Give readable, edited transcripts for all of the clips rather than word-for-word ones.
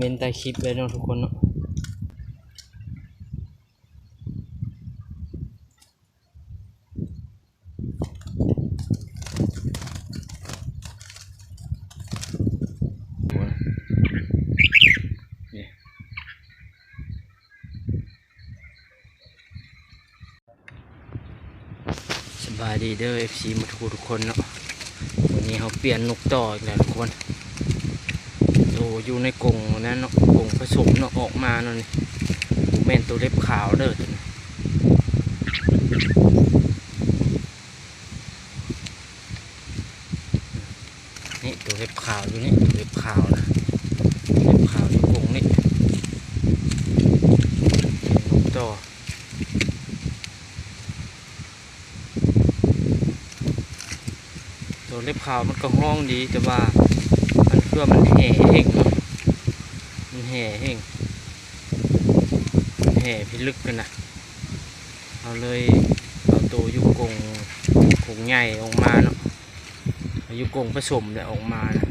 เมนต์ใต้คลิปเลยเนาะทุกคนเนาะสบายดีเด้อ FC มาทุกคนเนาะวันนี้เขาเปลี่ยนนกต่ออีกแล้วทุกคนตัวอยู่ในกรงนั้นเนาะกรงผสมเนาะออกมาเนาะนี่แม่นตัวเล็บขาวเด้อนี่ตัวเล็บขาวอยู่นี่ตัวเล็บขาวนะเล็บขาวอยู่กรงนี่นกต่อตัวเล็บขาวมันก็ห้องดีแต่ว่ามันเพื่อมันแห่เองเนาะมันแห่เองแห่พิลึกกันนะเอาเลยเอาตัวยุกงใหญ่ออกมาเนาะยุกงผสมเนี่ยออกมานะ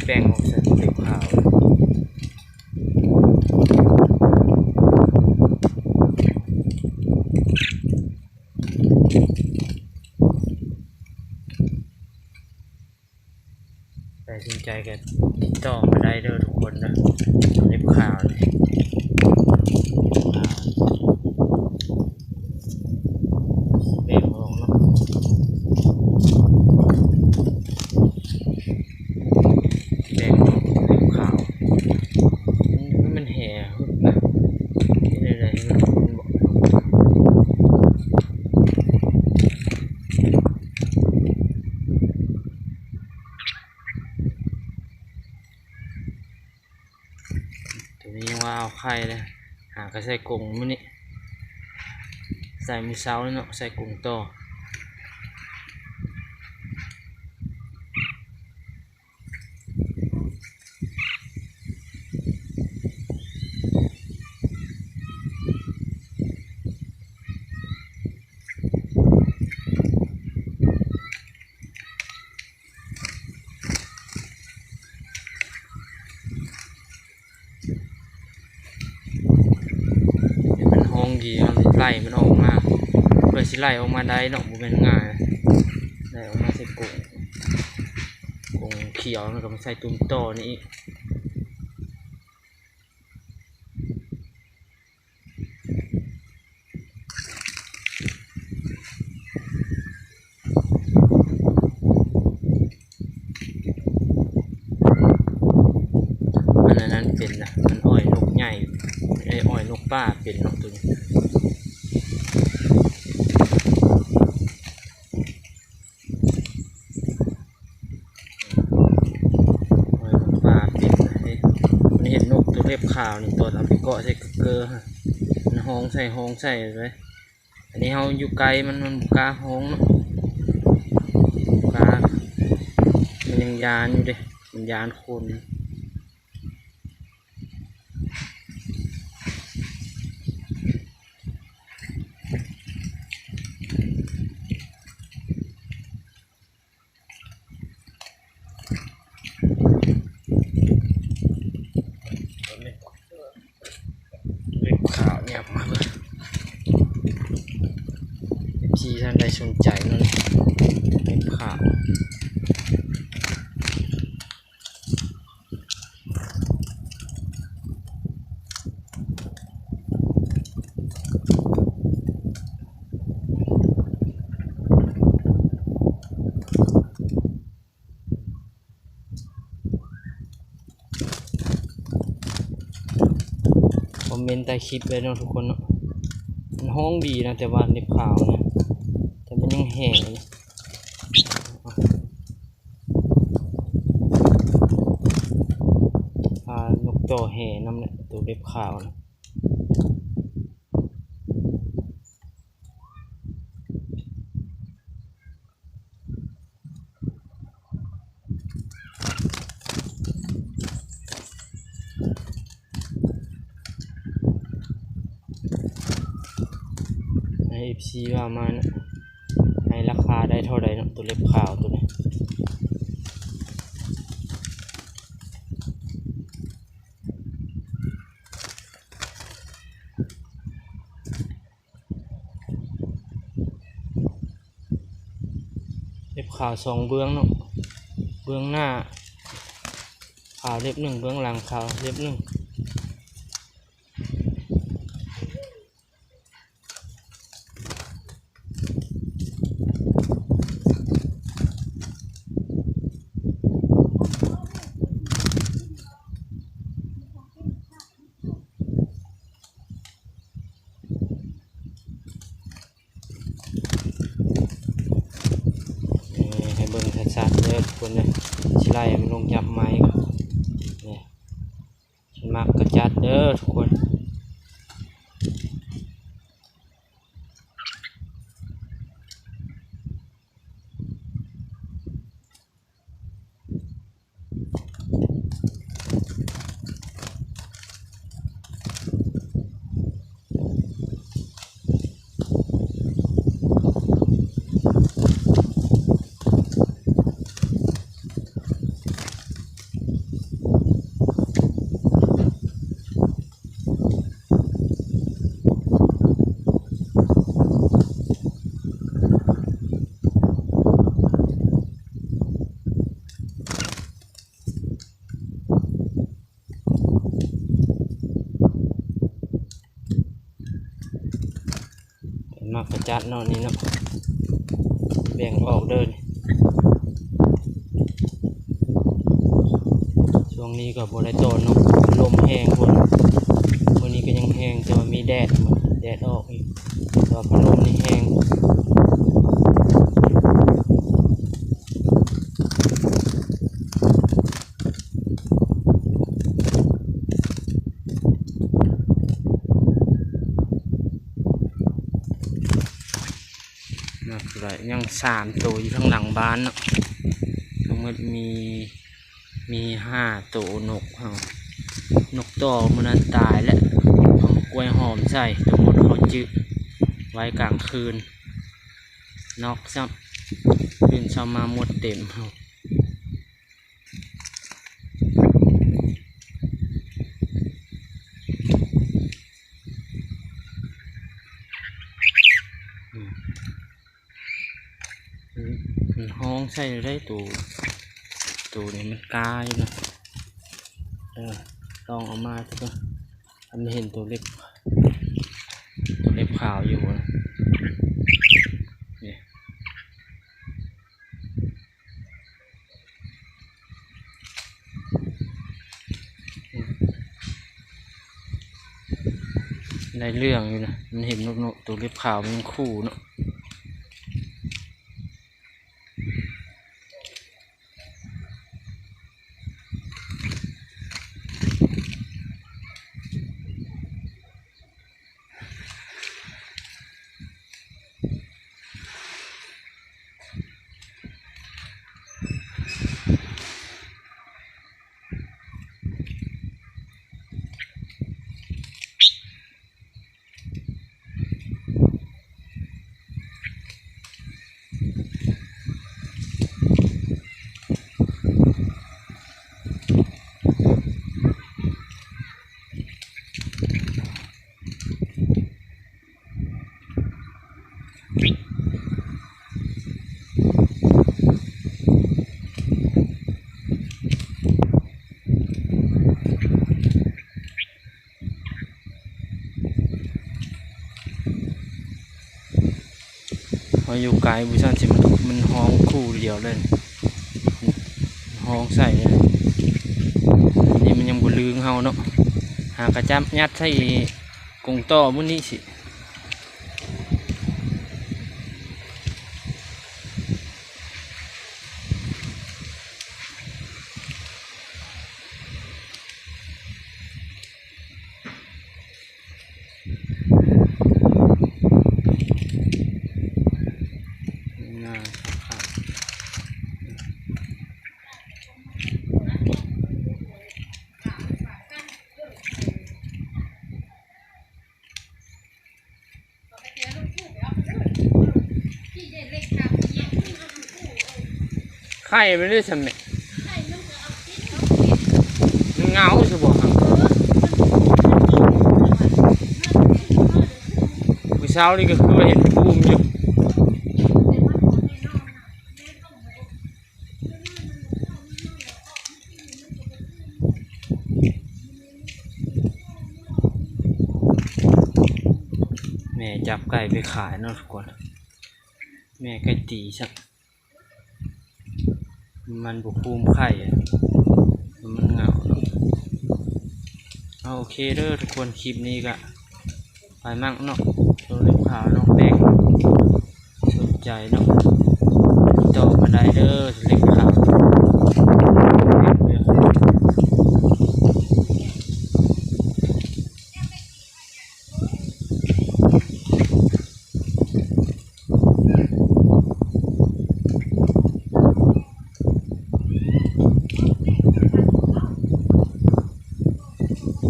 แป้งออกใส่ตัวขาวแต่สนใจกันติดต่อมาได้เด้อทุกคนนะเล็บขาวเลยแป้งออกเนาะแป้งออกเล็บขาวมันแห่ฮึกนะนี่อะไรมันบอกตัวนี้ยังว่าเอาไข่เลยหากระใส่กรงมื้อนี้ใส่มือเช้าเนาะใส่กรงต่อห้องดีเราไล่มันออกมาเพื่อสิไล่ออกมาได้เนาะบ่เป็นง่ายไล่ออกมาใส่กรงเขียวแล้วก็มาใส่ตุ้มโตนี่อีกอันนั้นเป็นนะมันอ้อยนกใหญ่ไอ้อ้อยนกป้าเป็นเนาะตัวนี้เห็นนกตัวเล็บขาวนี่ตัวเอาไปเกาะใส่เกลือมันห้องใส่เลยอันนี้เขาอยู่ไกลมันบุกล้าห้องเนาะบุกล้ามันยังยานอยู่เด้มันยานคนข่าวเนี่ยมาเลยที่ท่านได้สนใจนั่นเป็นข่าวคอมเมนต์ใต้คลิปเลยเนาะทุกคนเนาะมันห้องดีนะแต่ว่าเล็บขาวนะแต่มันยังแห้งพานกต่อแห่น้ำเนี่ยตัวเล็บขาวนะ FC ว่ามานะให้ราคาได้เท่าใดเนาะตัวเล็บขาวตัวนี้เล็บขาว2เบื้องเนาะเบื้องหน้าขาวเล็บ1เบื้องหลังขาวเล็บ1ให้เบิ่งชัดๆเด้อทุกคนเลยสิไล่มันลงยับไม้ก่อนนี่ฉันมักกระจัดเด้อทุกคนมักกระจัดเนาะนี่เนาะแบ่งออกเด้อช่วงนี้ก็บ่ได้โตเนาะลมแห้งพุ่นมื้อนี้ก็ยังแห้งแต่ว่ามีแดดออกอีกแต่ว่าพัดลมนี่แห้งยัง3ตัวอยู่ข้างหลังบ้านเนาะทั้งหมดมี5ตัวนกนกต่อมันนั้นตายแล้วเอามากล้วยหอมใส่ทั้งหมดเขาจืดไว้กลางคืนนอกซับคืนเช้ามาหมดเต็มมันห้องใส่ได้ตัวนี้มันกายนะลองเอามาสักอันเห็นตัวเล็บขาวอยู่นะนี่ได้เรื่องอยู่นะมันเห็นนกตัวเล็บขาวมันคู่เนาะพออยู่ไกลบุชันสิมันห้องคู่เดียวเลยห้องใส่เลยนี่มันยังบุลืงเฮาเนาะหากระจับยัดใส่กงต่อมื้อนี้สิ ข่ไม่ได้สำเร็จมันเงาใช่บ่ครับผู้เช้านี่ก็คือว่าเห็นภูมิอยู่แม่จับไก่ไปขายเนาะทุกคนแม่ไก่ตีสักมันบุกภูมิไข่อะมันเหงาเนาะเอาโอเคเด้อทุกคนคลิปนี้ก็ไปมั่งเนาะตัวเล็บขาวน้องแป้งสนใจเนาะต่อมาได้เด้อเล็บขาว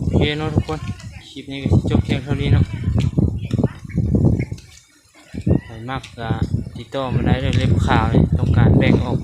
โอเคเนาะทุกคนคลิปนี้ก็จบเพียงเท่านี้เนาะไปมากก็ติดต่อมาได้เลยเล็บขาวต้องการแบ่งออก